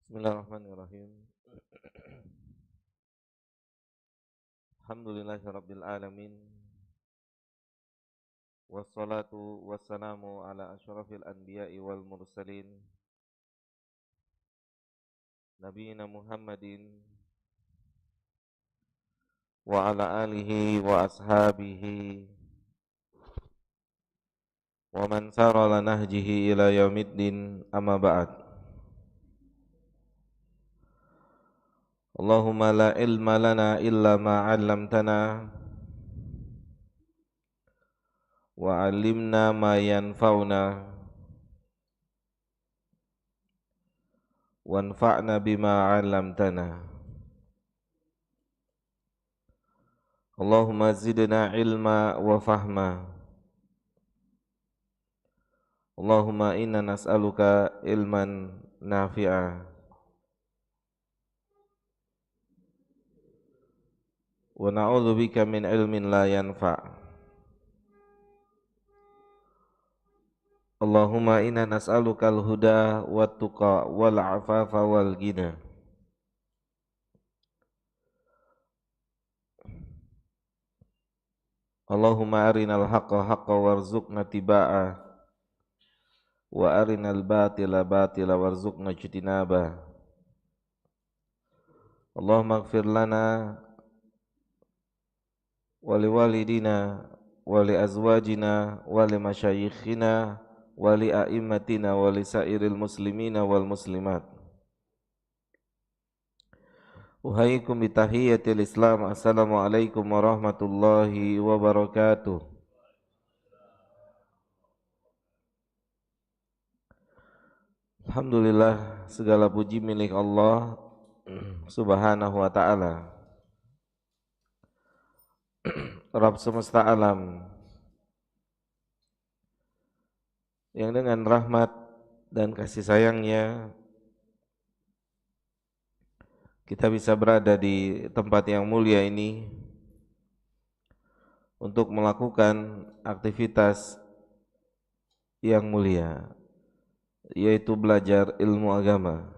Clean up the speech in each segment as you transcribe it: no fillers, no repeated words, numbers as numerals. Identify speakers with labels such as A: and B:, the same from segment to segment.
A: Bismillahirrahmanirrahim. Alhamdulillahirabbil alamin. Wassalatu wassalamu ala asyrafil anbiya'i wal mursalin. Nabiyina Muhammadin wa ala alihi wa ashabihi wa man sara ala nahjihi ila yaumiddin, amma ba'd. Allahumma la ilma lana illa ma 'allamtana wa 'allimna ma yanfa'una wanfa'na bima 'allamtana. Allahumma zidna ilma wa fahma. Allahumma inna nas'aluka ilman nafi'a wa na'udzubika min ilmin la yanfa'. Allahumma inna nas'aluka al-huda wat tuqa wal afafa wal ghina. Allahumma arinal haqqa haqqa warzuqna tibaa wa arinal batila batila warzuqna ijtinaba. Allahumma ighfir lana wa liwalidina wa li azwajina wa li masyayikhina wa li a'immatina wa li sairil muslimina wal muslimat. Uhayyikum bitahiyyatil Islam. Assalamualaikum warahmatullahi wabarakatuh. Alhamdulillah, segala puji milik Allah Subhanahu wa ta'ala, Rabb semesta alam, yang dengan rahmat dan kasih sayangnya kita bisa berada di tempat yang mulia ini untuk melakukan aktivitas yang mulia, yaitu belajar ilmu agama.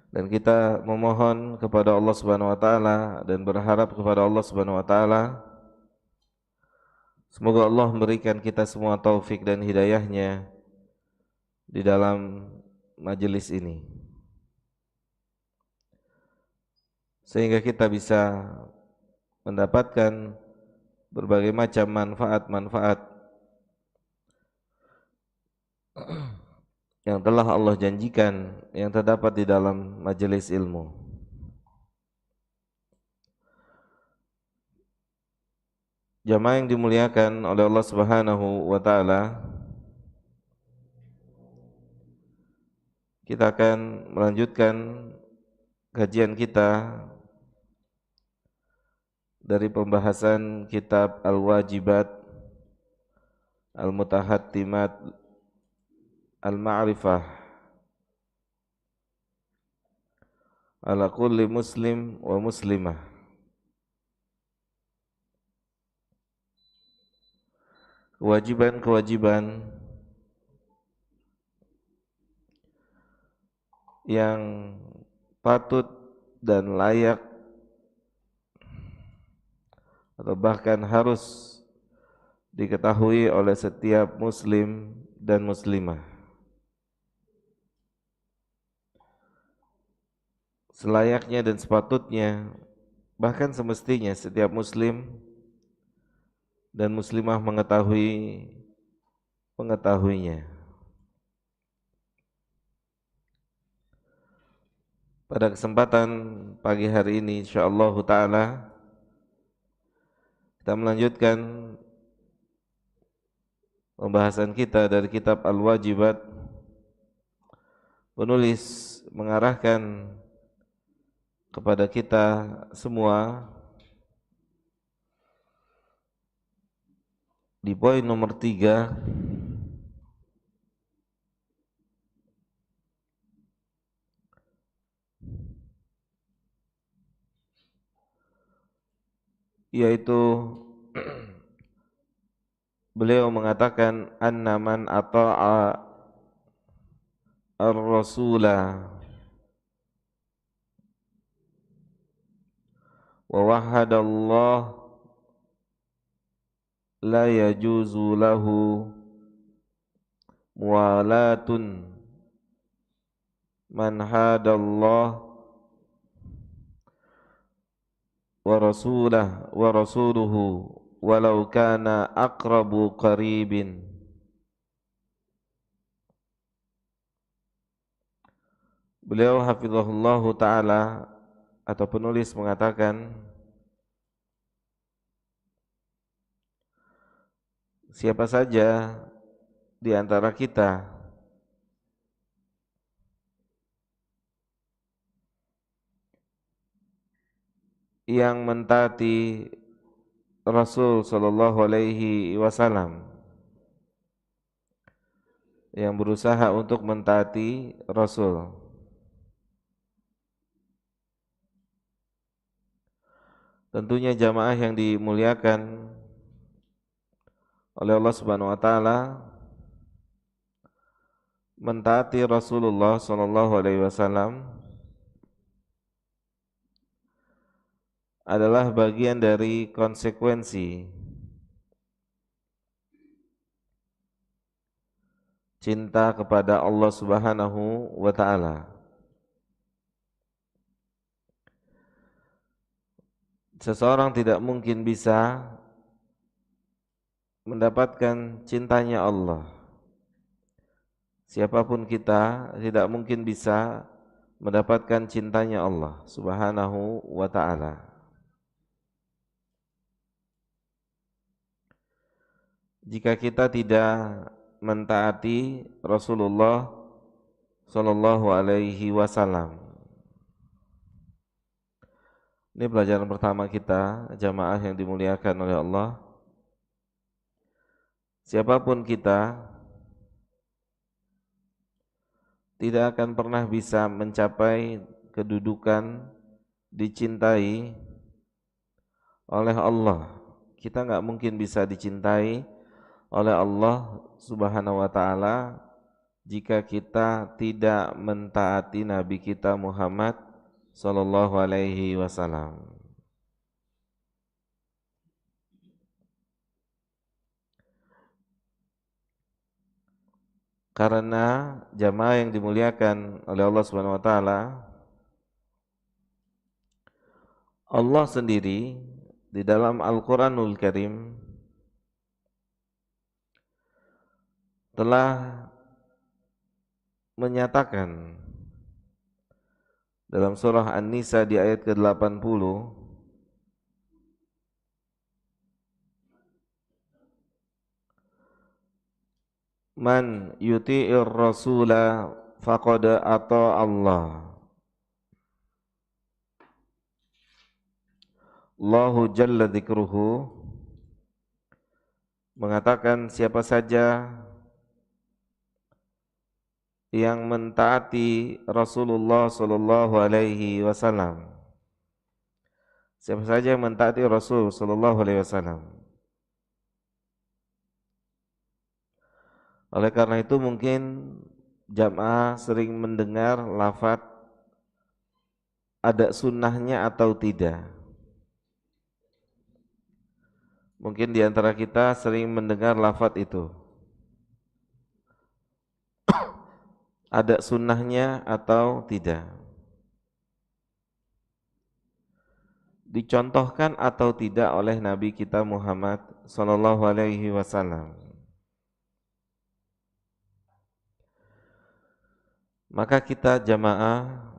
A: Dan kita memohon kepada Allah Subhanahu wa taala dan berharap kepada Allah Subhanahu wa taala, semoga Allah memberikan kita semua taufik dan hidayahnya di dalam majelis ini, sehingga kita bisa mendapatkan berbagai macam manfaat-manfaat yang telah Allah janjikan yang terdapat di dalam majelis ilmu. Jamaah yang dimuliakan oleh Allah Subhanahu wa taala, kita akan melanjutkan kajian kita dari pembahasan kitab Al-Wajibat Al-Mutahattimat Al-Ma'rifah ala kulli muslim wa muslimah. Kewajiban-kewajiban yang patut dan layak atau bahkan harus diketahui oleh setiap muslim dan muslimah. Selayaknya dan sepatutnya, bahkan semestinya setiap muslim dan muslimah mengetahuinya. Pada kesempatan pagi hari ini insyaallah taala kita melanjutkan pembahasan kita dari kitab Al-Wajibat. Penulis mengarahkan kepada kita semua di poin nomor 3, yaitu beliau mengatakan anna man ata'a ar-rasula wa wahadallah la yajuzu lahu muwalatun man hadallah wa rasuluhu walau kana aqrabu qaribin. Beliau hafizahullahu ta'ala atau penulis mengatakan, siapa saja di antara kita yang mentaati Rasul sallallahu alaihi wasallam, yang berusaha untuk mentaati Rasul, tentunya jamaah yang dimuliakan oleh Allah Subhanahu wa taala, mentaati Rasulullah sallallahu alaihi wasallam adalah bagian dari konsekuensi cinta kepada Allah Subhanahu wa taala. Seseorang tidak mungkin bisa mendapatkan cintanya Allah. Siapapun kita tidak mungkin bisa mendapatkan cintanya Allah Subhanahu wa ta'ala. Jika kita tidak mentaati Rasulullah sallallahu alaihi wasallam. Ini pelajaran pertama kita, jamaah yang dimuliakan oleh Allah. Siapapun kita tidak akan pernah bisa mencapai kedudukan dicintai oleh Allah. Kita nggak mungkin bisa dicintai oleh Allah Subhanahu wa ta'ala jika kita tidak mentaati Nabi kita Muhammad sallallahu alaihi wasallam. Karena jamaah yang dimuliakan oleh Allah Subhanahu wa taala, Allah sendiri di dalam Al-Qur'anul Karim telah menyatakan dalam surah An-Nisa di ayat ke-80, man yuti'ir rasula faqad ata Allah. Allahu jalla dzikruhu mengatakan, siapa saja yang mentaati Rasulullah sallallahu alaihi wasallam, siapa saja yang mentaati Rasul sallallahu alaihi wasallam. Oleh karena itu mungkin jamaah sering mendengar lafaz ada sunnahnya atau tidak. Mungkin di antara kita sering mendengar lafaz itu. Ada sunnahnya atau tidak. Dicontohkan atau tidak oleh Nabi kita Muhammad sallallahu alaihi wasallam. Maka kita jamaah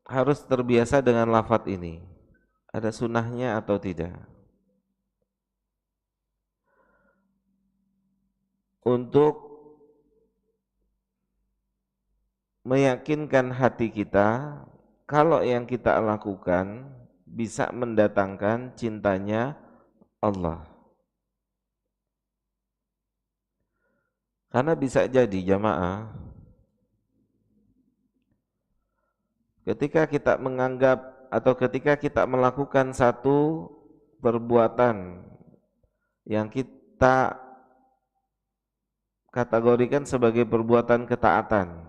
A: harus terbiasa dengan lafaz ini. Ada sunnahnya atau tidak. Untuk meyakinkan hati kita kalau yang kita lakukan bisa mendatangkan cintanya Allah. Karena bisa jadi jamaah, ketika kita menganggap atau ketika kita melakukan satu perbuatan yang kita kategorikan sebagai perbuatan ketaatan,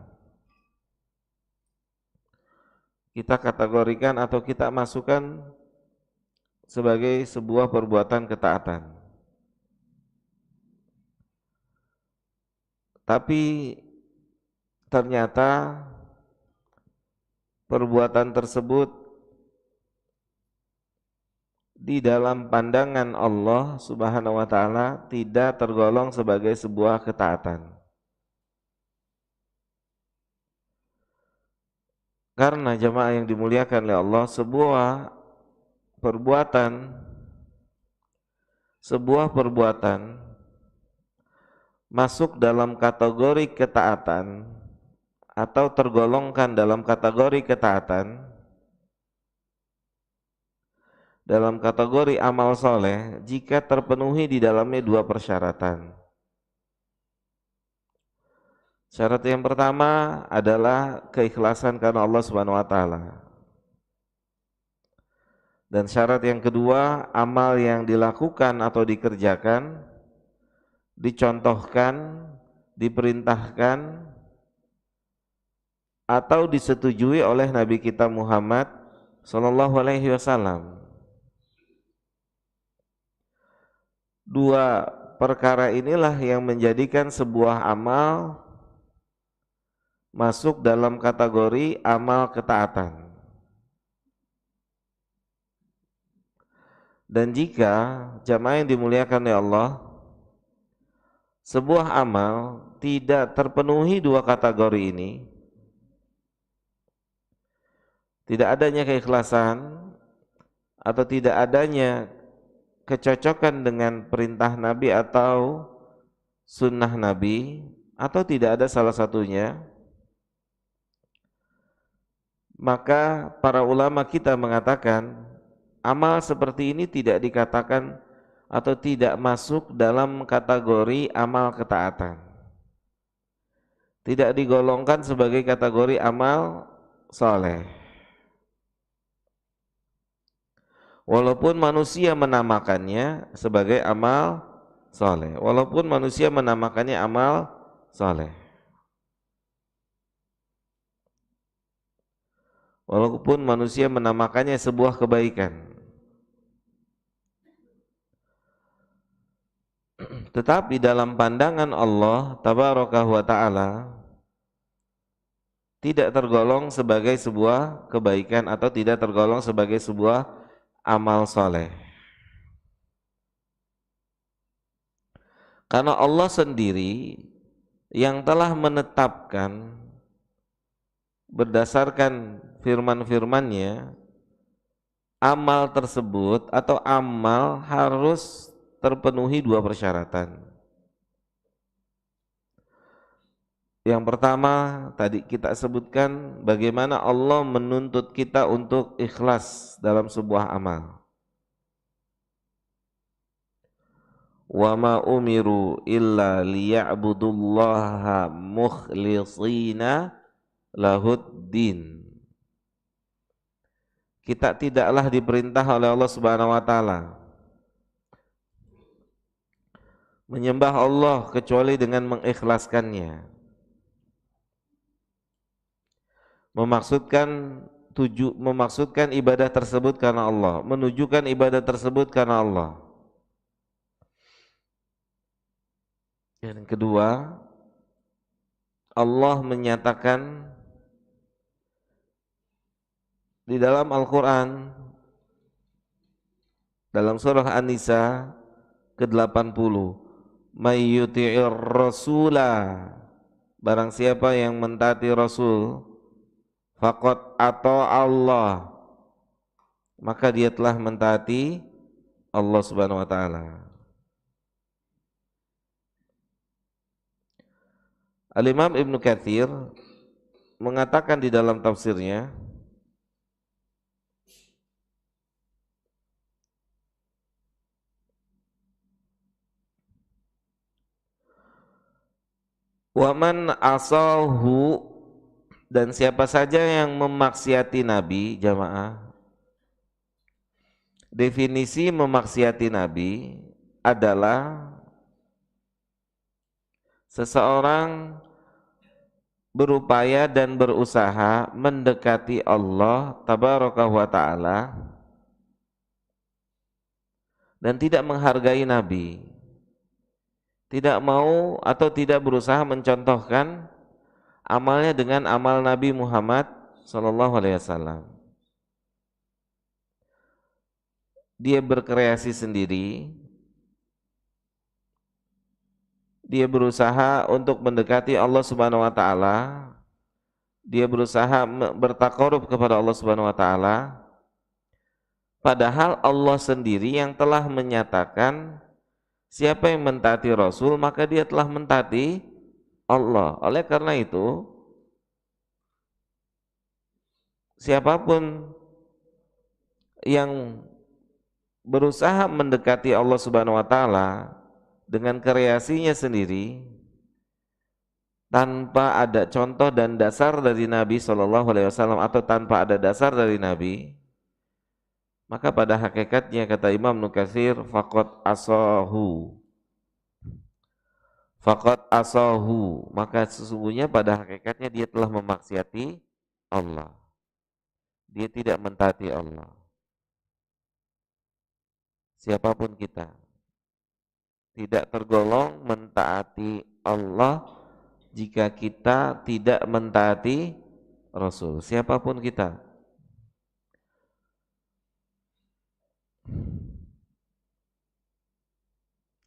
A: kita kategorikan atau kita masukkan sebagai sebuah perbuatan ketaatan. Tapi ternyata perbuatan tersebut di dalam pandangan Allah Subhanahu wa taala tidak tergolong sebagai sebuah ketaatan. Karena jemaah yang dimuliakan oleh Allah, sebuah perbuatan masuk dalam kategori ketaatan atau tergolongkan dalam kategori ketaatan, dalam kategori amal soleh jika terpenuhi di dalamnya dua persyaratan. Syarat yang pertama adalah keikhlasan karena Allah Subhanahu wa taala. Dan syarat yang kedua, amal yang dilakukan atau dikerjakan, dicontohkan, diperintahkan atau disetujui oleh Nabi kita Muhammad sallallahu alaihi wasallam. Dua perkara inilah yang menjadikan sebuah amal masuk dalam kategori amal ketaatan. Dan jika jamaah yang dimuliakan oleh Allah, sebuah amal tidak terpenuhi dua kategori ini, tidak adanya keikhlasan atau tidak adanya kecocokan dengan perintah Nabi atau sunnah Nabi, atau tidak ada salah satunya, maka para ulama kita mengatakan amal seperti ini tidak dikatakan atau tidak masuk dalam kategori amal ketaatan, tidak digolongkan sebagai kategori amal soleh. Walaupun manusia menamakannya sebagai amal soleh, walaupun manusia menamakannya amal soleh, walaupun manusia menamakannya sebuah kebaikan, tetapi dalam pandangan Allah Tabaraka wa ta'ala tidak tergolong sebagai sebuah kebaikan atau tidak tergolong sebagai sebuah amal soleh. Karena Allah sendiri yang telah menetapkan berdasarkan firman-firmannya, amal tersebut atau amal harus terpenuhi dua persyaratan. Yang pertama tadi kita sebutkan bagaimana Allah menuntut kita untuk ikhlas dalam sebuah amal. Wa ma umiru illa liya'budullaha mukhlishina lahuddin. Kita tidaklah diperintah oleh Allah Subhanahu wa taala menyembah Allah kecuali dengan mengikhlaskannya, memaksudkan ibadah tersebut karena Allah, menunjukkan ibadah tersebut karena Allah. Yang kedua, Allah menyatakan di dalam Al-Quran dalam surah An-Nisa ke-80, may yuti'ir rasula, barang siapa yang mentaati Rasul, faqad ata Allah, maka dia telah mentaati Allah Subhanahu wa taala. Al-Imam Ibnu Katsir mengatakan di dalam tafsirnya, wa man asahu, dan siapa saja yang memaksiati Nabi, jamaah, definisi memaksiati Nabi adalah seseorang berupaya dan berusaha mendekati Allah tabaraka wa ta'ala dan tidak menghargai Nabi, tidak mau atau tidak berusaha mencontohkan amalnya dengan amal Nabi Muhammad sallallahu alaihi wasallam. Dia berkreasi sendiri, dia berusaha untuk mendekati Allah Subhanahu wa taala, dia berusaha bertakarub kepada Allah Subhanahu wa taala, padahal Allah sendiri yang telah menyatakan siapa yang mentaati Rasul maka dia telah mentaati Allah. Oleh karena itu, siapapun yang berusaha mendekati Allah Subhanahu wa taala dengan kreasinya sendiri tanpa ada contoh dan dasar dari Nabi Shallallahu alaihi wasallam atau tanpa ada dasar dari Nabi, maka pada hakikatnya kata Imam Nukatsir faqad asahu, maka sesungguhnya pada hakikatnya dia telah memaksiati Allah. Dia tidak mentaati Allah. Siapapun kita tidak tergolong mentaati Allah jika kita tidak mentaati Rasul. Siapapun kita.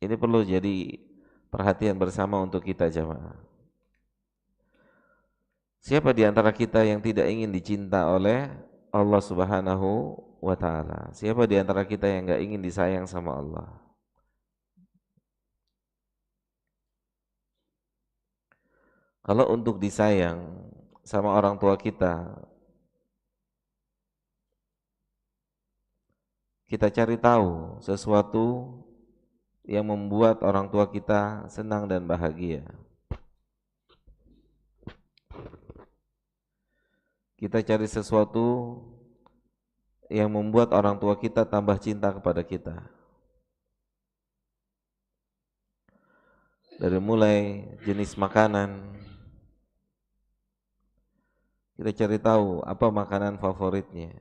A: Ini perlu jadi perhatian bersama untuk kita jamaah. Siapa di antara kita yang tidak ingin dicinta oleh Allah Subhanahu wa ta'ala? Siapa di antara kita yang enggak ingin disayang sama Allah? Kalau untuk disayang sama orang tua kita cari tahu sesuatu yang membuat orang tua kita senang dan bahagia. Kita cari sesuatu yang membuat orang tua kita tambah cinta kepada kita. Dari mulai jenis makanan, kita cari tahu apa makanan favoritnya.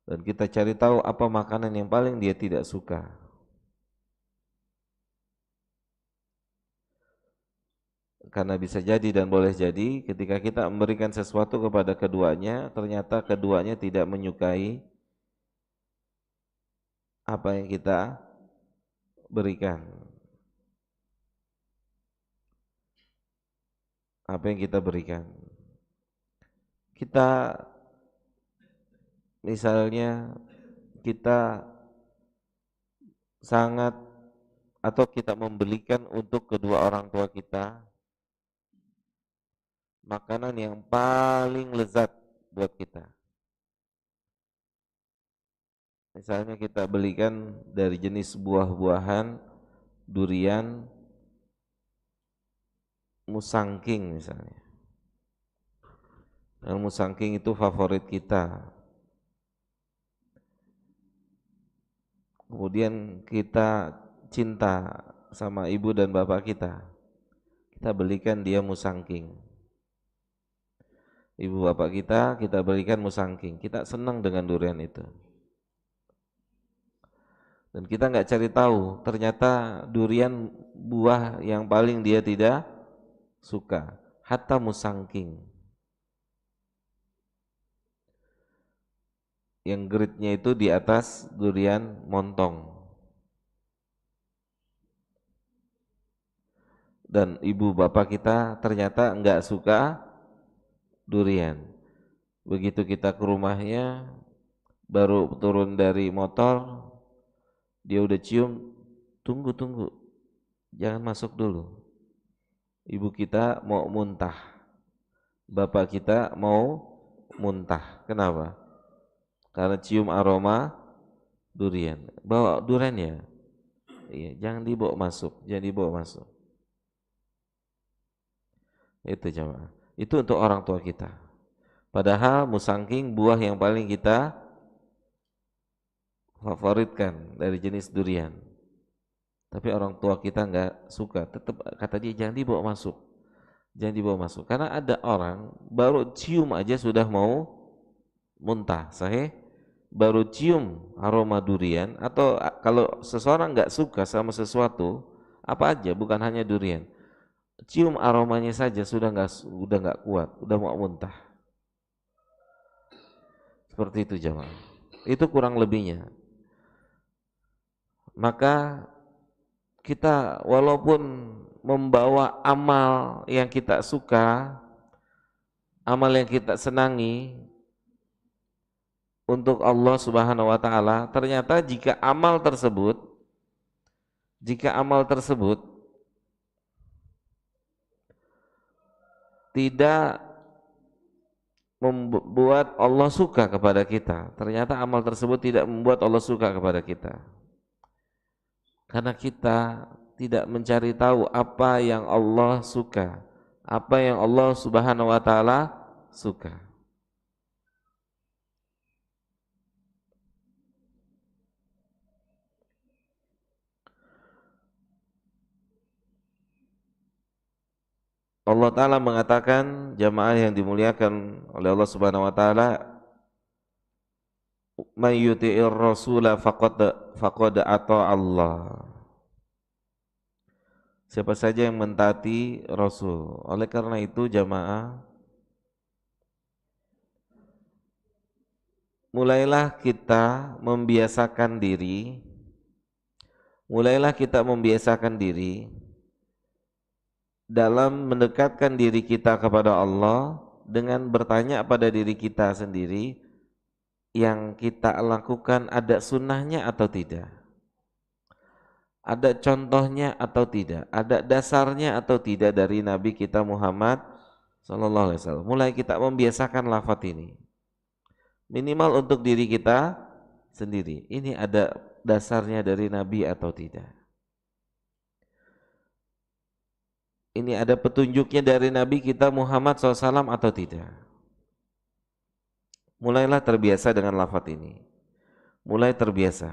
A: Dan kita cari tahu apa makanan yang paling dia tidak suka. Karena bisa jadi dan boleh jadi ketika kita memberikan sesuatu kepada keduanya, ternyata keduanya tidak menyukai apa yang kita berikan. Apa yang kita berikan. Kita misalnya kita sangat atau kita membelikan untuk kedua orang tua kita makanan yang paling lezat buat kita. Misalnya kita belikan dari jenis buah-buahan, durian, musangking misalnya. Dan musangking itu favorit kita. Kemudian kita cinta sama ibu dan bapak kita. Kita belikan dia musangking. Ibu bapak kita berikan musangking. Kita senang dengan durian itu. Dan kita nggak cari tahu, ternyata durian buah yang paling dia tidak suka, hatta musangking. Yang gritnya itu di atas durian montong. Dan ibu bapak kita ternyata nggak suka durian. Begitu kita ke rumahnya, baru turun dari motor, dia udah cium, tunggu, jangan masuk dulu. Ibu kita mau muntah, bapak kita mau muntah. Kenapa? Karena cium aroma durian. Bawa durian ya? Iya, jangan dibawa masuk, Itu jemaah. Itu untuk orang tua kita. Padahal musangking buah yang paling kita favoritkan dari jenis durian. tapi orang tua kita nggak suka, tetap kata dia jangan dibawa masuk, jangan dibawa masuk. Karena ada orang baru cium aja sudah mau muntah, sahih. Baru cium aroma durian, atau kalau seseorang nggak suka sama sesuatu apa aja, bukan hanya durian, cium aromanya saja sudah nggak kuat, udah mau muntah. Seperti itu jemaah. Itu kurang lebihnya. Maka kita walaupun membawa amal yang kita suka, amal yang kita senangi untuk Allah Subhanahu wa taala, ternyata jika amal tersebut tidak membuat Allah suka kepada kita, ternyata amal tersebut tidak membuat Allah suka kepada kita, karena kita tidak mencari tahu apa yang Allah suka, apa yang Allah Subhanahu wa taala suka. Allah taala mengatakan, jamaah yang dimuliakan oleh Allah Subhanahu wa taala, "May yuti'ir rasula faqad ata Allah." Siapa saja yang mentaati Rasul. Oleh karena itu jamaah, mulailah kita membiasakan diri, dalam mendekatkan diri kita kepada Allah dengan bertanya pada diri kita sendiri, yang kita lakukan ada sunnahnya atau tidak, ada contohnya atau tidak, ada dasarnya atau tidak dari Nabi kita Muhammad Sallallahu Alaihi Wasallam. Mulai kita membiasakan lafaz ini, minimal untuk diri kita sendiri. Ini ada dasarnya dari Nabi atau tidak? Ini ada petunjuknya dari Nabi kita Muhammad SAW atau tidak? Mulailah terbiasa dengan lafaz ini. Mulai terbiasa.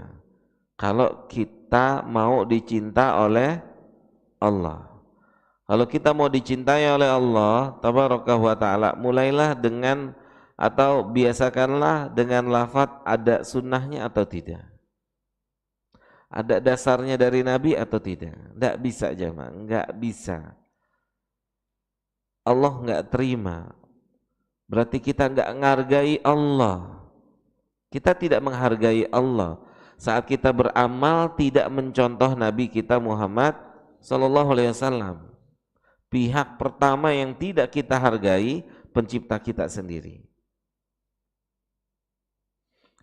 A: Kalau kita mau dicinta oleh Allah, kalau kita mau dicintai oleh Allah Tabaraka wa ta'ala, mulailah dengan, atau biasakanlah dengan lafaz ada sunnahnya atau tidak, ada dasarnya dari Nabi atau tidak. Tidak bisa jemaah, enggak bisa. Allah enggak terima, berarti kita enggak menghargai Allah. Kita tidak menghargai Allah saat kita beramal tidak mencontoh Nabi kita Muhammad Sallallahu Alaihi Wasallam. Pihak pertama yang tidak kita hargai pencipta kita sendiri.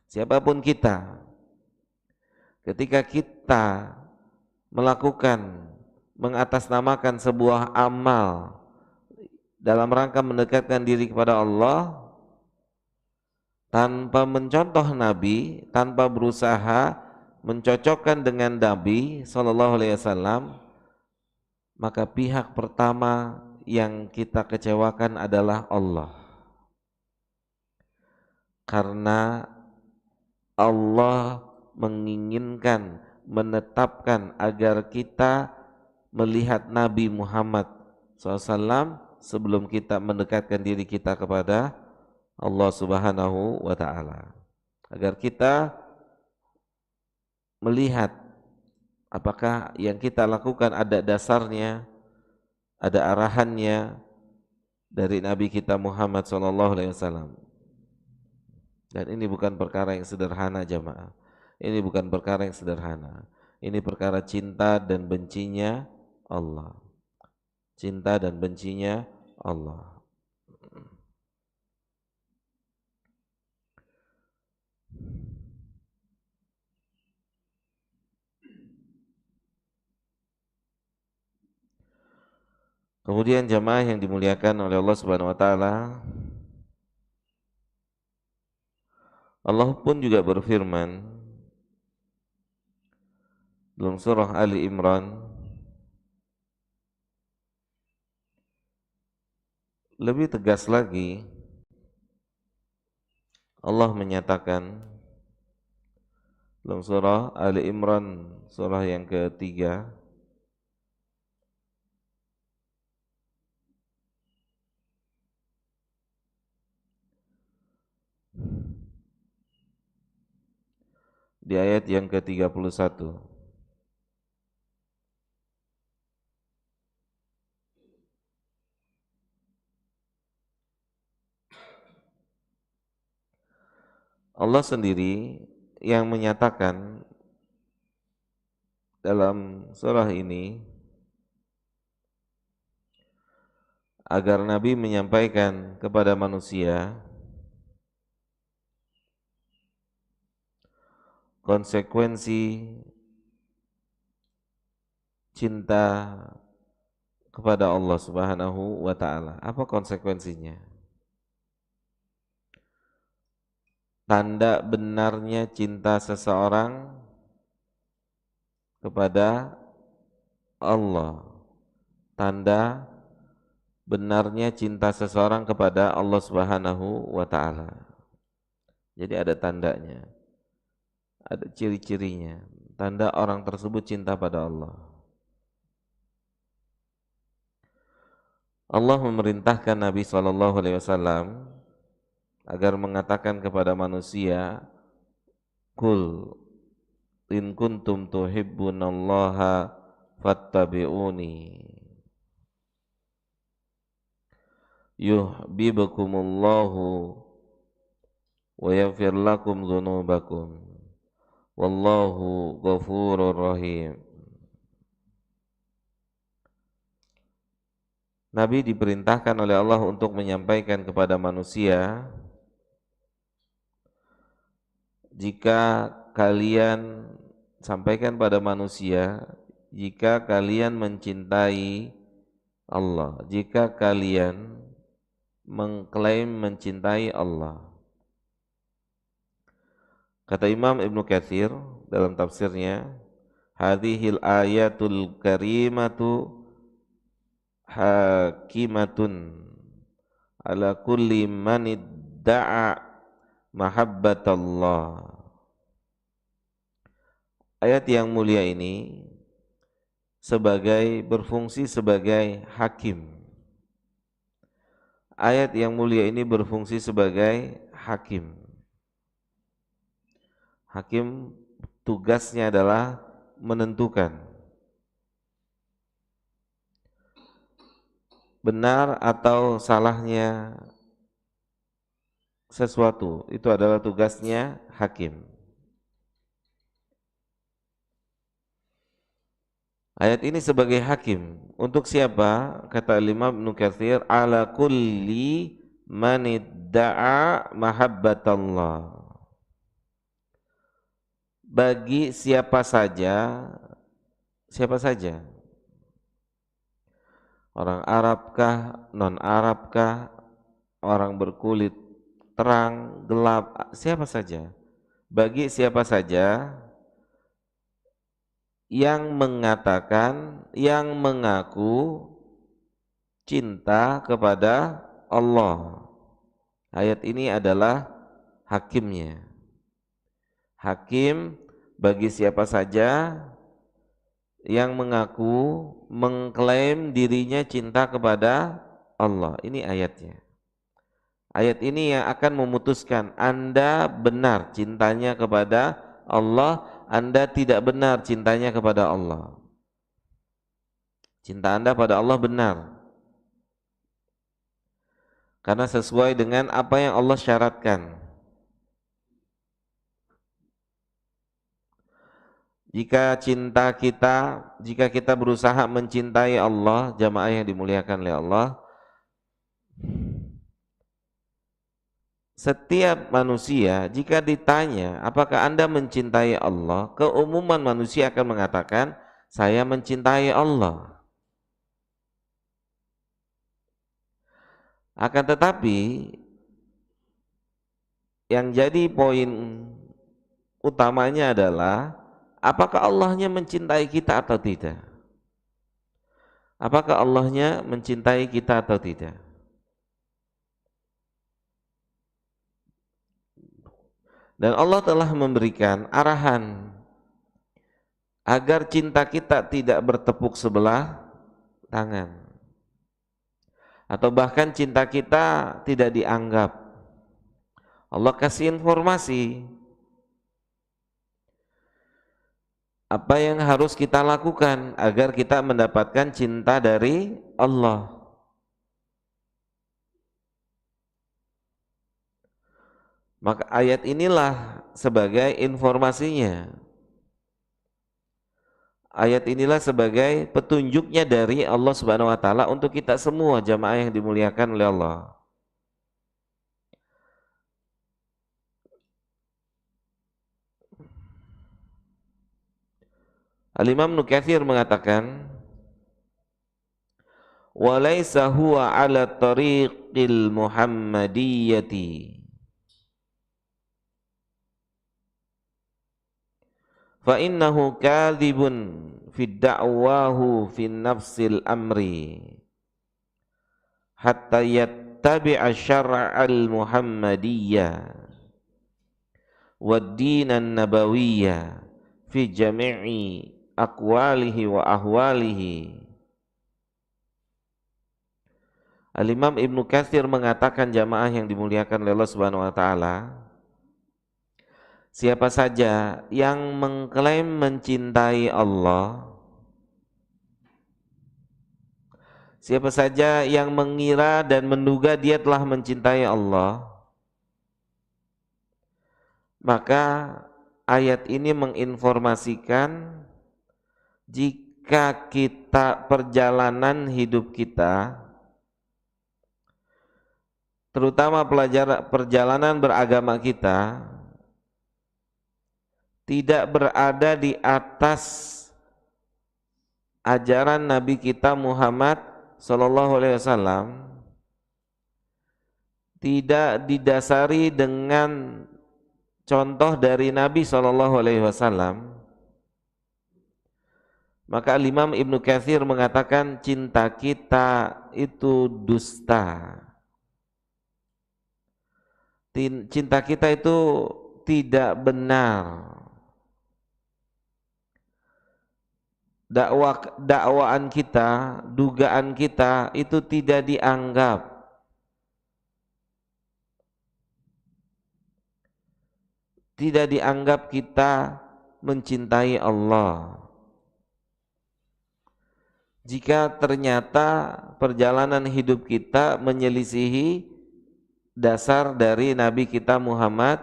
A: Siapapun kita, ketika kita melakukan, mengatasnamakan sebuah amal dalam rangka mendekatkan diri kepada Allah tanpa mencontoh Nabi, tanpa berusaha mencocokkan dengan Nabi Sallallahu Alaihi Wasallam, maka pihak pertama yang kita kecewakan adalah Allah. Karena Allah menginginkan, menetapkan agar kita melihat Nabi Muhammad SAW sebelum kita mendekatkan diri kita kepada Allah Subhanahu wa ta'ala, agar kita melihat apakah yang kita lakukan ada dasarnya, ada arahannya dari Nabi kita Muhammad SAW. Dan ini bukan perkara yang sederhana jamaah, ini bukan perkara yang sederhana, ini perkara cinta dan bencinya Allah, cinta dan bencinya Allah. Kemudian jamaah yang dimuliakan oleh Allah Subhanahu wa taala, Allah pun juga berfirman dalam surah Ali Imran, lebih tegas lagi Allah menyatakan, Dalam surah Ali Imran, surah yang ketiga. Di ayat yang ke-31. Allah sendiri yang menyatakan dalam surah ini agar Nabi menyampaikan kepada manusia konsekuensi cinta kepada Allah Subhanahu wa taala. Apa konsekuensinya? Tanda benarnya cinta seseorang kepada Allah. Tanda benarnya cinta seseorang kepada Allah Subhanahu wa taala. Jadi ada tandanya. Ada ciri-cirinya. Tanda orang tersebut cinta pada Allah. Allah memerintahkan Nabi SAW agar mengatakan kepada manusia, Kul in kuntum tuhibbunallaha fattabi'uni yuhibbukumullahu wa yaghfir lakum dzunubakum wallahu ghafurur rahim. Nabi diperintahkan oleh Allah untuk menyampaikan kepada manusia, jika kalian sampaikan pada manusia, jika kalian mencintai Allah, jika kalian mengklaim mencintai Allah. Kata Imam Ibnu Katsir dalam tafsirnya, hadhil ayatul karimatu hakimatun ala kulli man idda'a mahabbatallah. Ayat yang mulia ini berfungsi sebagai hakim. Ayat yang mulia ini berfungsi sebagai hakim. Hakim tugasnya adalah menentukan benar atau salahnya sesuatu. Itu adalah tugasnya hakim. Ayat ini sebagai hakim. Untuk siapa? Kata Imam Ibnu Katsir, ala kulli man idda'a mahabbatallah. Bagi siapa saja, orang Arabkah, non-Arabkah, orang berkulit terang, gelap, siapa saja, bagi siapa saja yang mengatakan, yang mengaku cinta kepada Allah. Ayat ini adalah hakimnya. Hakim bagi siapa saja yang mengaku, mengklaim dirinya cinta kepada Allah. Ini ayatnya. Ayat ini yang akan memutuskan Anda benar cintanya kepada Allah, Anda tidak benar cintanya kepada Allah. Cinta Anda pada Allah benar, karena sesuai dengan apa yang Allah syaratkan. Jika kita berusaha mencintai Allah, jamaah yang dimuliakan oleh Allah, setiap manusia jika ditanya apakah Anda mencintai Allah, keumuman manusia akan mengatakan saya mencintai Allah. Akan tetapi yang jadi poin utamanya adalah apakah Allahnya mencintai kita atau tidak? Apakah Allahnya mencintai kita atau tidak? Dan Allah telah memberikan arahan agar cinta kita tidak bertepuk sebelah tangan, atau bahkan cinta kita tidak dianggap. Allah kasih informasi apa yang harus kita lakukan agar kita mendapatkan cinta dari Allah. Maka ayat inilah sebagai informasinya. Ayat inilah sebagai petunjuknya dari Allah Subhanahu wa taala untuk kita semua jamaah yang dimuliakan oleh Allah. Al-Imam Ibnu Katsir mengatakan, "Wa laisa huwa 'ala tariqil Muhammadiyyati." Fa innahu kadhibun fi da'wahu fi nafsil amri hatta yattabi'a syar'al muhammadiyya wad dinan nabawiyya fi jami'i aqwalihi wa ahwalihi. Al-Imam Ibnu Katsir mengatakan, jamaah yang dimuliakan oleh Allah Subhanahu wa taala, siapa saja yang mengklaim mencintai Allah, siapa saja yang mengira dan menduga dia telah mencintai Allah, maka ayat ini menginformasikan jika kita perjalanan hidup kita, terutama perjalanan beragama kita, tidak berada di atas ajaran Nabi kita Muhammad Sallallahu Alaihi Wasallam, tidak didasari dengan contoh dari Nabi Sallallahu Alaihi Wasallam, maka Imam Ibnu Katsir mengatakan cinta kita itu dusta. Cinta kita itu tidak benar. Dakwaan kita, dugaan kita itu tidak dianggap. Tidak dianggap kita mencintai Allah. Jika ternyata perjalanan hidup kita menyelisihi dasar dari Nabi kita Muhammad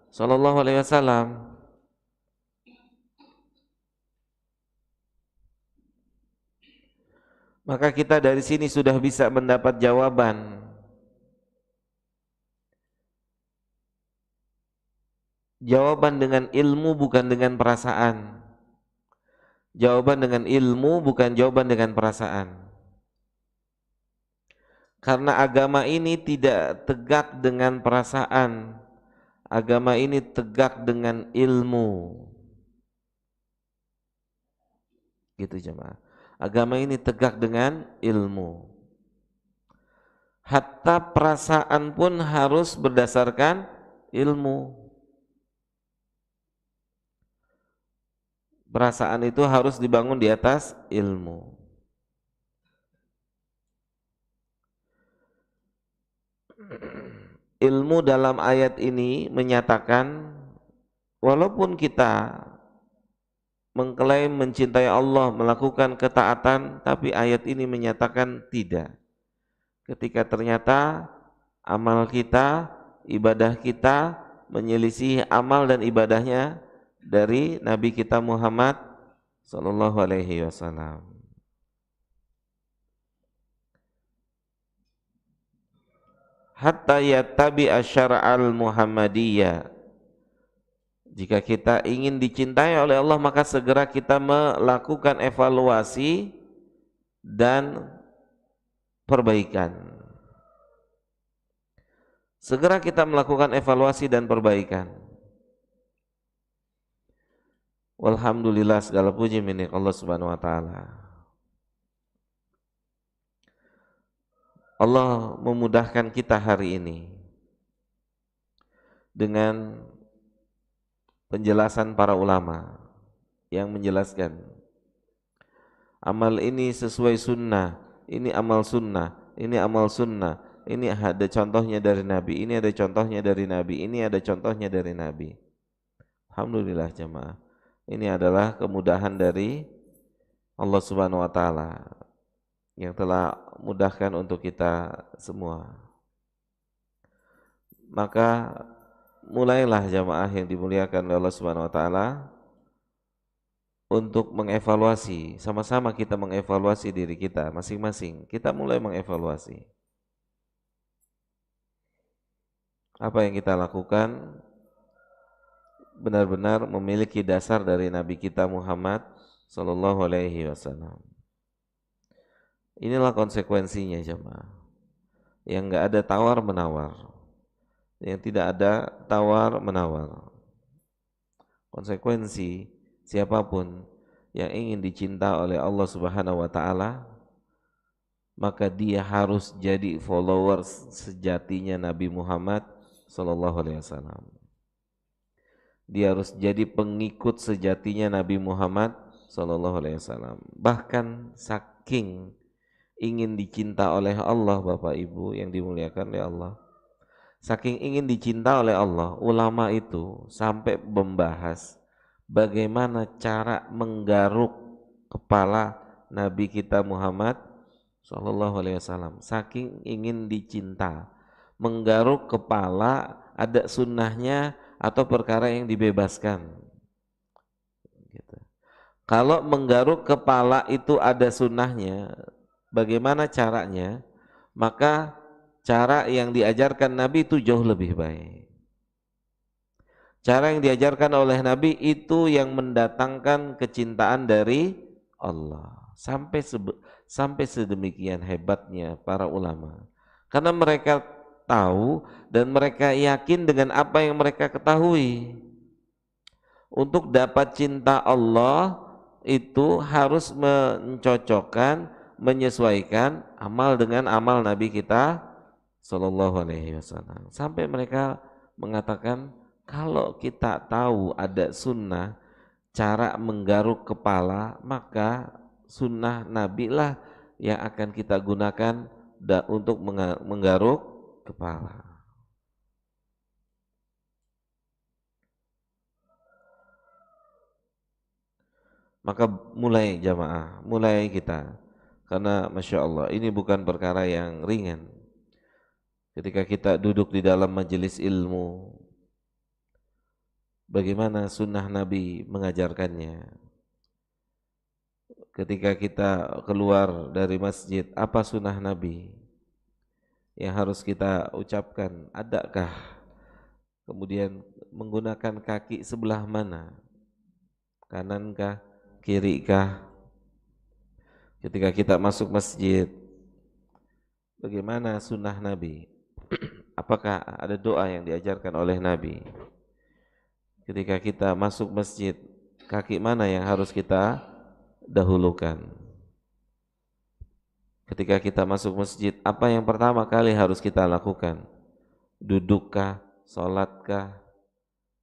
A: Sallallahu Alaihi Wasallam. Maka kita dari sini sudah bisa mendapat jawaban. Jawaban dengan ilmu bukan dengan perasaan. Jawaban dengan ilmu bukan jawaban dengan perasaan. Karena agama ini tidak tegak dengan perasaan. Agama ini tegak dengan ilmu. Gitu jemaah. Agama ini tegak dengan ilmu. Hatta perasaan pun harus berdasarkan ilmu. Perasaan itu harus dibangun di atas ilmu. Ilmu dalam ayat ini menyatakan walaupun kita mengklaim mencintai Allah, melakukan ketaatan, tapi ayat ini menyatakan tidak. Ketika ternyata amal kita, ibadah kita menyelisih amal dan ibadahnya dari Nabi kita Muhammad Sallallahu Alaihi Wasallam. Hatta yattabi asyara'al Muhammadiyah. Jika kita ingin dicintai oleh Allah, maka segera kita melakukan evaluasi dan perbaikan. Segera kita melakukan evaluasi dan perbaikan. Walhamdulillah, segala puji milik Allah Subhanahu wa taala. Allah memudahkan kita hari ini dengan penjelasan para ulama yang menjelaskan amal ini sesuai sunnah, ini amal sunnah, ini amal sunnah, ini ada contohnya dari Nabi, ini ada contohnya dari Nabi, ini ada contohnya dari Nabi. Alhamdulillah jemaah, ini adalah kemudahan dari Allah Subhanahu wa taala yang telah mudahkan untuk kita semua. Maka mulailah jemaah yang dimuliakan oleh Allah Subhanahu wa taala untuk mengevaluasi, sama-sama kita mengevaluasi diri kita masing-masing. Kita mulai mengevaluasi apa yang kita lakukan benar-benar memiliki dasar dari Nabi kita Muhammad sallallahu alaihi wasallam. Inilah konsekuensinya jemaah. Yang enggak ada tawar-menawar. Yang tidak ada tawar-menawar. Konsekuensi siapapun yang ingin dicinta oleh Allah Subhanahu wa taala, maka dia harus jadi followers sejatinya Nabi Muhammad sallallahu alaihi wasallam. Dia harus jadi pengikut sejatinya Nabi Muhammad sallallahu alaihi wasallam. Bahkan saking ingin dicinta oleh Allah, Bapak Ibu yang dimuliakan oleh Allah, saking ingin dicinta oleh Allah, ulama itu sampai membahas bagaimana cara menggaruk kepala Nabi kita Muhammad sallallahu alaihi wasallam. Saking ingin dicinta, menggaruk kepala ada sunnahnya atau perkara yang dibebaskan. Gitu. Kalau menggaruk kepala itu ada sunnahnya, bagaimana caranya? Maka cara yang diajarkan Nabi itu jauh lebih baik. Cara yang diajarkan oleh Nabi itu yang mendatangkan kecintaan dari Allah. Sampai sedemikian hebatnya para ulama. Karena mereka tahu dan mereka yakin dengan apa yang mereka ketahui. Untuk dapat cinta Allah itu harus mencocokkan, menyesuaikan amal dengan amal Nabi kita sallallahu alaihi wasallam. Sampai mereka mengatakan kalau kita tahu ada sunnah cara menggaruk kepala, maka sunnah Nabi lah yang akan kita gunakan untuk menggaruk kepala. Maka mulai jamaah, mulai kita, karena Masya Allah ini bukan perkara yang ringan. Ketika kita duduk di dalam majelis ilmu, bagaimana sunnah Nabi mengajarkannya. Ketika kita keluar dari masjid, apa sunnah Nabi yang harus kita ucapkan? Adakah? Kemudian menggunakan kaki sebelah mana? Kanankah? Kirikah? Ketika kita masuk masjid, bagaimana sunnah Nabi? Apakah ada doa yang diajarkan oleh Nabi? Ketika kita masuk masjid, kaki mana yang harus kita dahulukan? Ketika kita masuk masjid, apa yang pertama kali harus kita lakukan? Dudukkah? Salatkah?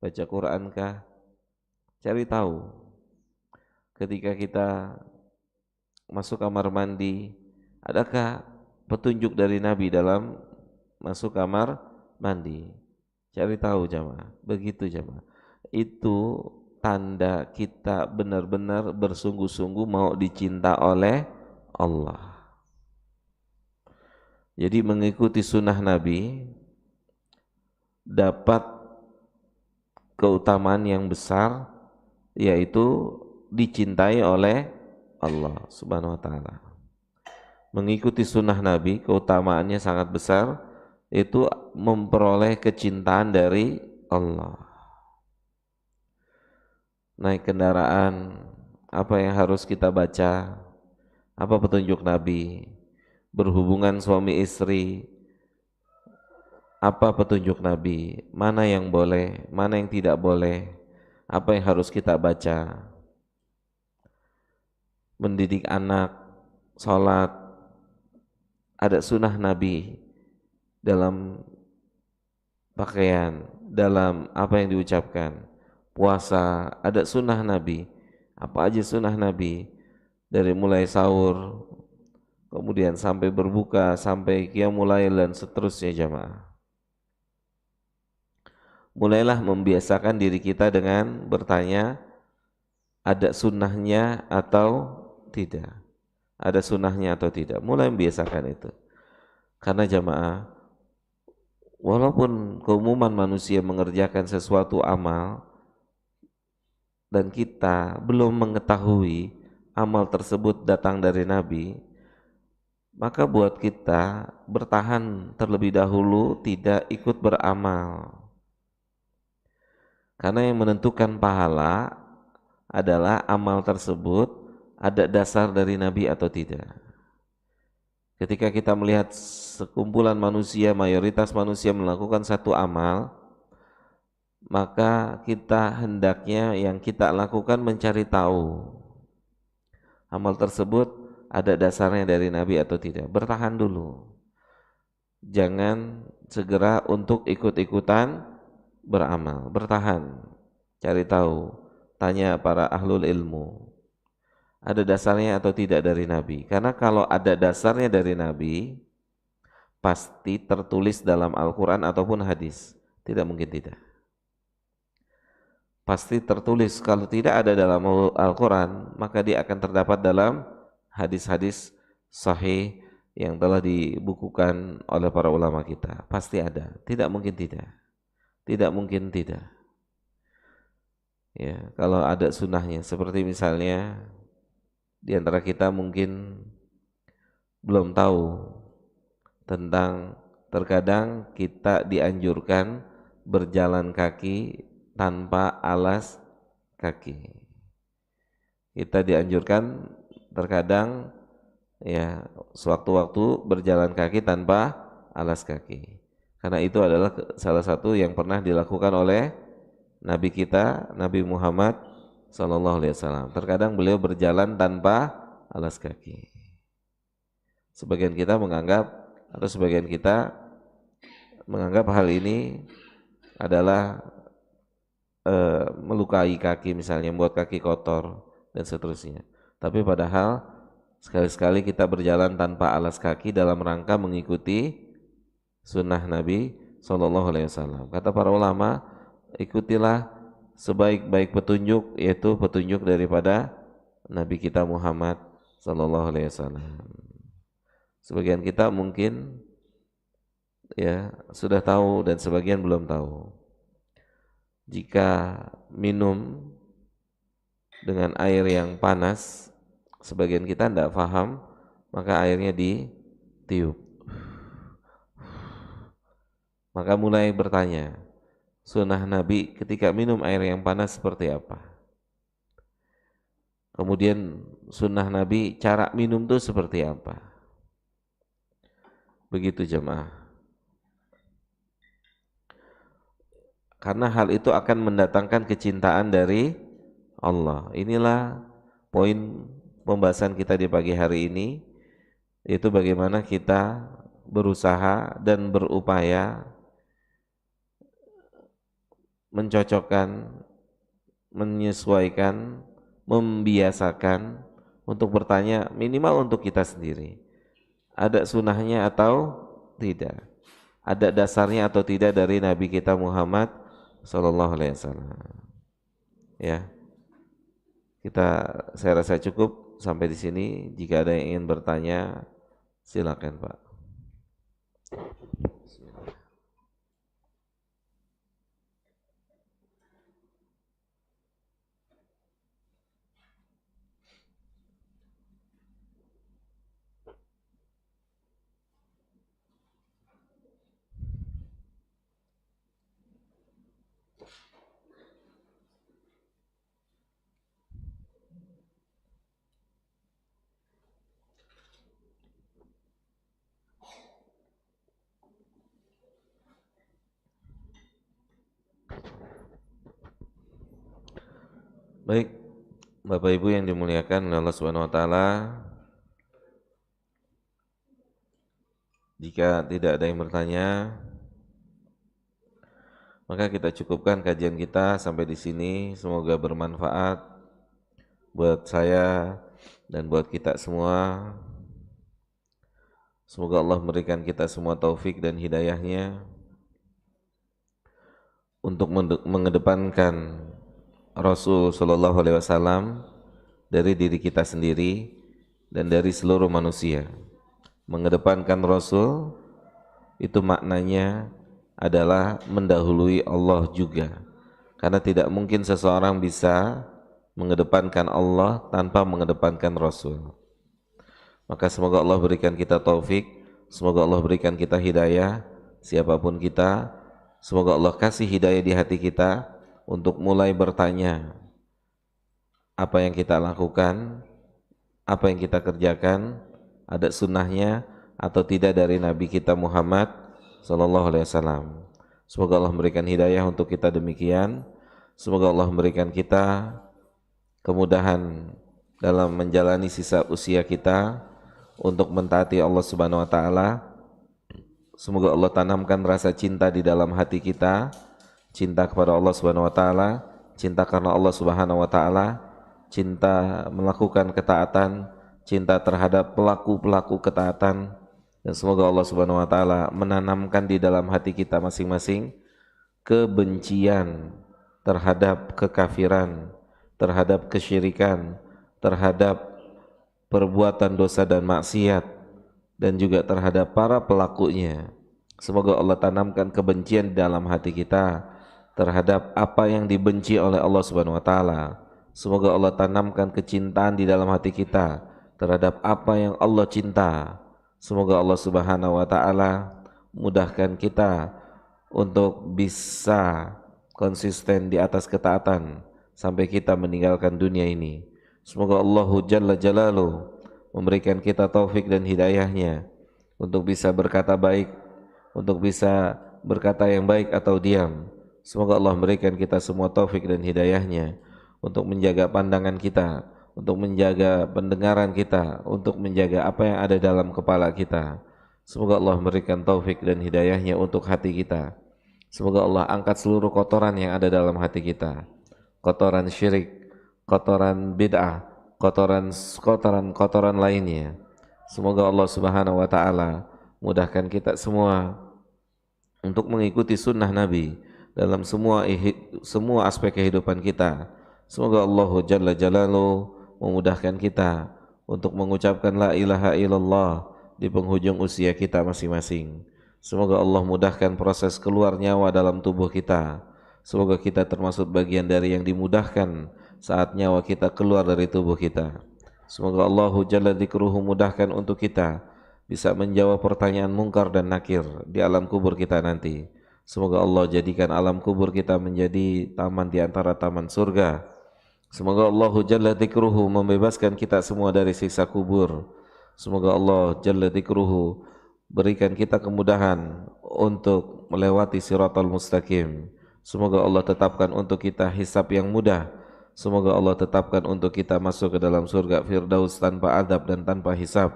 A: Baca Qurankah? Cari tahu. Ketika kita masuk kamar mandi, adakah petunjuk dari Nabi dalam masuk kamar mandi? Cari tahu jamaah. Begitu jamaah. Itu tanda kita benar-benar bersungguh-sungguh mau dicinta oleh Allah. Jadi mengikuti sunnah Nabi dapat keutamaan yang besar, yaitu dicintai oleh Allah Subhanahu wa taala. Mengikuti sunnah Nabi keutamaannya sangat besar, itu memperoleh kecintaan dari Allah. Naik kendaraan, apa yang harus kita baca? Apa petunjuk Nabi? Berhubungan suami istri, apa petunjuk Nabi? Mana yang boleh, mana yang tidak boleh? Apa yang harus kita baca? Mendidik anak, sholat, ada sunnah Nabi dalam pakaian, dalam apa yang diucapkan. puasa, ada sunnah Nabi. Apa aja sunnah Nabi? Dari mulai sahur, kemudian sampai berbuka, sampai qiyamul lail dan seterusnya jamaah. Mulailah membiasakan diri kita dengan bertanya, ada sunnahnya atau tidak? Ada sunnahnya atau tidak? Mulai membiasakan itu. Karena jamaah, walaupun keumuman manusia mengerjakan sesuatu amal dan kita belum mengetahui amal tersebut datang dari Nabi, maka buat kita bertahan terlebih dahulu tidak ikut beramal. Karena yang menentukan pahala adalah amal tersebut ada dasar dari Nabi atau tidak. Ketika kita melihat sekumpulan manusia, mayoritas manusia melakukan satu amal, maka kita hendaknya yang kita lakukan mencari tahu amal tersebut ada dasarnya dari Nabi atau tidak. Bertahan dulu. Jangan segera untuk ikut-ikutan beramal. Bertahan. Cari tahu. Tanya para ahlul ilmu. Ada dasarnya atau tidak dari Nabi? Karena kalau ada dasarnya dari Nabi, pasti tertulis dalam Al-Quran ataupun hadis. Tidak mungkin tidak. Pasti tertulis. Kalau tidak ada dalam Al-Quran, maka dia akan terdapat dalam hadis-hadis sahih yang telah dibukukan oleh para ulama kita. Pasti ada. Tidak mungkin tidak. Tidak mungkin tidak. Ya, kalau ada sunnahnya, seperti misalnya di antara kita mungkin belum tahu tentang terkadang kita dianjurkan berjalan kaki tanpa alas kaki. Kita dianjurkan terkadang ya sewaktu-waktu berjalan kaki tanpa alas kaki. Karena itu adalah salah satu yang pernah dilakukan oleh Nabi kita, Nabi Muhammad SAW. Terkadang beliau berjalan tanpa alas kaki. Sebagian kita menganggap atau sebagian kita menganggap hal ini adalah melukai kaki misalnya, membuat kaki kotor dan seterusnya. Tapi padahal sekali-sekali kita berjalan tanpa alas kaki dalam rangka mengikuti sunnah Nabi SAW. Kata para ulama, ikutilah sebaik-baik petunjuk, yaitu petunjuk daripada Nabi kita Muhammad SAW. Sebagian kita mungkin ya sudah tahu dan sebagian belum tahu. Jika minum dengan air yang panas, sebagian kita tidak paham, maka airnya ditiup. Maka mulai bertanya, sunnah Nabi ketika minum air yang panas seperti apa? Kemudian sunnah Nabi cara minum itu seperti apa? Begitu jemaah. Karena hal itu akan mendatangkan kecintaan dari Allah. Inilah poin pembahasan kita di pagi hari ini, yaitu bagaimana kita berusaha dan berupaya mencocokkan, menyesuaikan, membiasakan untuk bertanya minimal untuk kita sendiri. Ada sunnahnya atau tidak? Ada dasarnya atau tidak dari Nabi kita Muhammad SAW. Ya, saya rasa cukup sampai di sini. Jika ada yang ingin bertanya, silakan Pak. Baik, Bapak Ibu yang dimuliakan oleh Allah Subhanahu wa taala, jika tidak ada yang bertanya, Maka kita cukupkan kajian kita sampai di sini. Semoga bermanfaat buat saya dan buat kita semua. Semoga Allah memberikan kita semua taufik dan hidayahnya untuk mengedepankan Rasul Shallallahu Alaihi Wasallam dari diri kita sendiri dan dari seluruh manusia. Mengedepankan Rasul itu maknanya adalah mendahului Allah juga, karena tidak mungkin seseorang bisa mengedepankan Allah tanpa mengedepankan Rasul. Maka semoga Allah berikan kita taufik, semoga Allah berikan kita hidayah, siapapun kita, semoga Allah kasih hidayah di hati kita untuk mulai bertanya apa yang kita lakukan, apa yang kita kerjakan, ada sunnahnya atau tidak dari Nabi kita Muhammad Sallallahu Alaihi Wasallam. Semoga Allah memberikan hidayah untuk kita demikian. Semoga Allah memberikan kita kemudahan dalam menjalani sisa usia kita untuk mentaati Allah Subhanahu Wa Taala. Semoga Allah tanamkan rasa cinta di dalam hati kita, cinta kepada Allah Subhanahu Wa Taala, cinta karena Allah Subhanahu Wa Taala, cinta melakukan ketaatan, cinta terhadap pelaku-pelaku ketaatan. Dan semoga Allah Subhanahu Wa Taala menanamkan di dalam hati kita masing-masing kebencian terhadap kekafiran, terhadap kesyirikan, terhadap perbuatan dosa dan maksiat, dan juga terhadap para pelakunya. Semoga Allah tanamkan kebencian di dalam hati kita terhadap apa yang dibenci oleh Allah Subhanahu Wa Taala. Semoga Allah tanamkan kecintaan di dalam hati kita terhadap apa yang Allah cinta. Semoga Allah Subhanahu Wa Taala mudahkan kita untuk bisa konsisten di atas ketaatan sampai kita meninggalkan dunia ini. Semoga Allah Jalla Jalaluhu memberikan kita taufik dan hidayahnya untuk bisa berkata baik, untuk bisa berkata yang baik atau diam. Semoga Allah memberikan kita semua taufik dan hidayahnya untuk menjaga pandangan kita, untuk menjaga pendengaran kita, untuk menjaga apa yang ada dalam kepala kita. Semoga Allah memberikan taufik dan hidayahnya untuk hati kita. Semoga Allah angkat seluruh kotoran yang ada dalam hati kita, kotoran syirik, kotoran bid'ah, kotoran lainnya. Semoga Allah Subhanahu Wa Taala mudahkan kita semua untuk mengikuti sunnah Nabi dalam semua aspek kehidupan kita. Semoga Allah Jalla Jalaluhu memudahkan kita untuk mengucapkan la ilaha illallah di penghujung usia kita masing-masing. Semoga Allah mudahkan proses keluar nyawa dalam tubuh kita. Semoga kita termasuk bagian dari yang dimudahkan saat nyawa kita keluar dari tubuh kita. Semoga Allah Jalla Dzikruhu mudahkan untuk kita bisa menjawab pertanyaan mungkar dan nakir di alam kubur kita nanti. Semoga Allah jadikan alam kubur kita menjadi taman di antara taman surga. Semoga Allah Jalla Dzikruhu membebaskan kita semua dari siksa kubur. Semoga Allah Jalla Dzikruhu berikan kita kemudahan untuk melewati siratal mustaqim. Semoga Allah tetapkan untuk kita hisab yang mudah. Semoga Allah tetapkan untuk kita masuk ke dalam surga Firdaus tanpa adab dan tanpa hisab.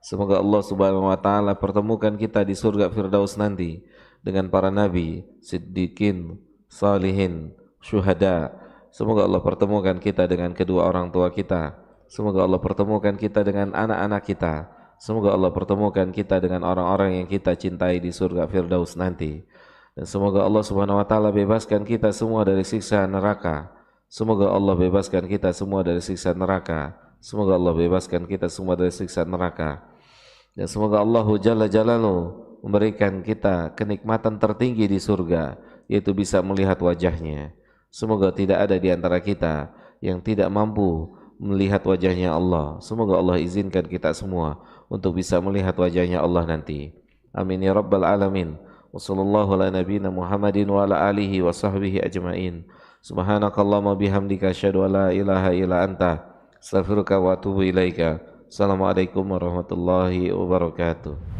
A: Semoga Allah Subhanahu Wa Taala pertemukan kita di surga Firdaus nanti dengan para nabi, siddiqin, salihin, syuhada. Semoga Allah pertemukan kita dengan kedua orang tua kita. Semoga Allah pertemukan kita dengan anak-anak kita. Semoga Allah pertemukan kita dengan orang-orang yang kita cintai di surga Firdaus nanti. Dan semoga Allah Subhanahu Wa Taala bebaskan kita semua dari siksa neraka. Semoga Allah bebaskan kita semua dari siksa neraka. Semoga Allah bebaskan kita semua dari siksa neraka. Dan semoga Allah Jalla Jalaluhu memberikan kita kenikmatan tertinggi di surga, yaitu bisa melihat wajahnya. Semoga tidak ada di antara kita yang tidak mampu melihat wajahnya Allah. Semoga Allah izinkan kita semua untuk bisa melihat wajahnya Allah nanti. Amin ya rabbal alamin. Wa sallallahu ala nabiyyina Muhammadin wa ala alihi wa sahbihi ajmain. Subhanakallahumma bihamdika asyhadu an la ilaha illa anta astaghfiruka wa atubu ilaika. Assalamualaikum warahmatullahi wabarakatuh.